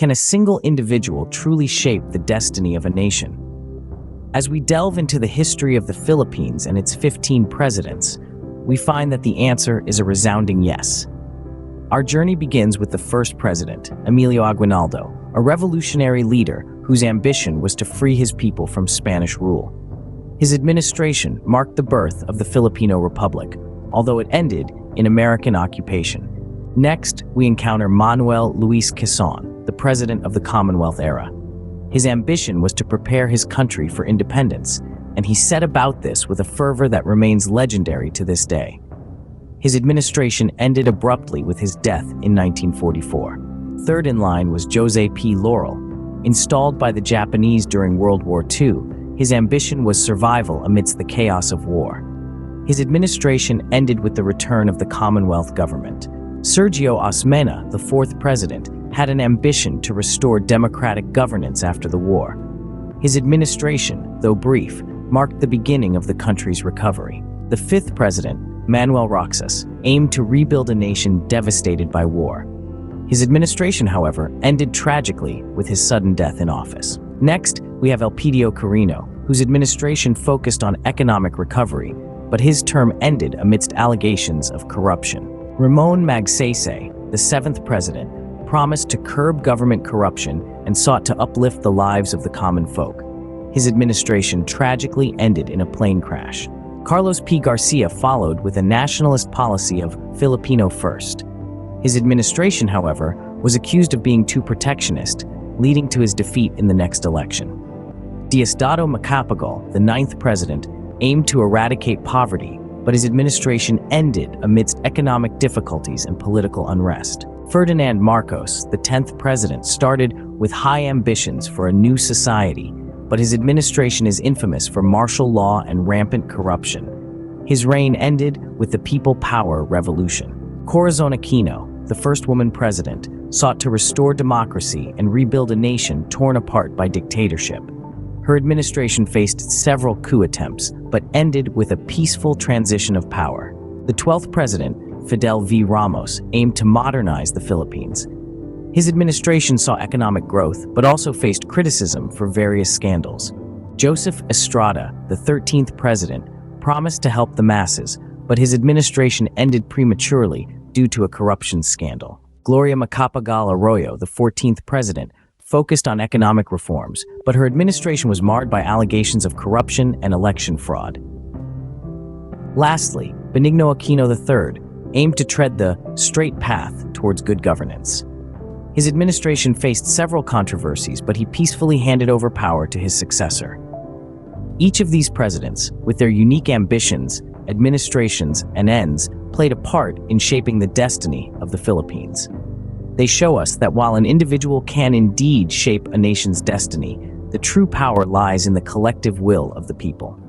Can a single individual truly shape the destiny of a nation? As we delve into the history of the Philippines and its 15 presidents, we find that the answer is a resounding yes. Our journey begins with the first president, Emilio Aguinaldo, a revolutionary leader whose ambition was to free his people from Spanish rule. His administration marked the birth of the Filipino Republic, although it ended in American occupation. Next, we encounter Manuel Luis Quezon, the president of the Commonwealth era. His ambition was to prepare his country for independence, and he set about this with a fervor that remains legendary to this day. His administration ended abruptly with his death in 1944. Third in line was Jose P. Laurel. Installed by the Japanese during World War II, his ambition was survival amidst the chaos of war. His administration ended with the return of the Commonwealth government. Sergio Osmeña, the fourth president, had an ambition to restore democratic governance after the war. His administration, though brief, marked the beginning of the country's recovery. The fifth president, Manuel Roxas, aimed to rebuild a nation devastated by war. His administration, however, ended tragically with his sudden death in office. Next, we have Elpidio Quirino, whose administration focused on economic recovery, but his term ended amidst allegations of corruption. Ramon Magsaysay, the seventh president, promised to curb government corruption and sought to uplift the lives of the common folk. His administration tragically ended in a plane crash. Carlos P. Garcia followed with a nationalist policy of Filipino first. His administration, however, was accused of being too protectionist, leading to his defeat in the next election. Diosdado Macapagal, the ninth president, aimed to eradicate poverty, but his administration ended amidst economic difficulties and political unrest. Ferdinand Marcos, the 10th president, started with high ambitions for a new society, but his administration is infamous for martial law and rampant corruption. His reign ended with the People Power Revolution. Corazon Aquino, the first woman president, sought to restore democracy and rebuild a nation torn apart by dictatorship. Her administration faced several coup attempts, but ended with a peaceful transition of power. The 12th president, Fidel V. Ramos, aimed to modernize the Philippines. His administration saw economic growth, but also faced criticism for various scandals. Joseph Estrada, the 13th president, promised to help the masses, but his administration ended prematurely due to a corruption scandal. Gloria Macapagal Arroyo, the 14th president, focused on economic reforms, but her administration was marred by allegations of corruption and election fraud. Lastly, Benigno Aquino III aimed to tread the straight path towards good governance. His administration faced several controversies, but he peacefully handed over power to his successor. Each of these presidents, with their unique ambitions, administrations, and ends, played a part in shaping the destiny of the Philippines. They show us that while an individual can indeed shape a nation's destiny, the true power lies in the collective will of the people.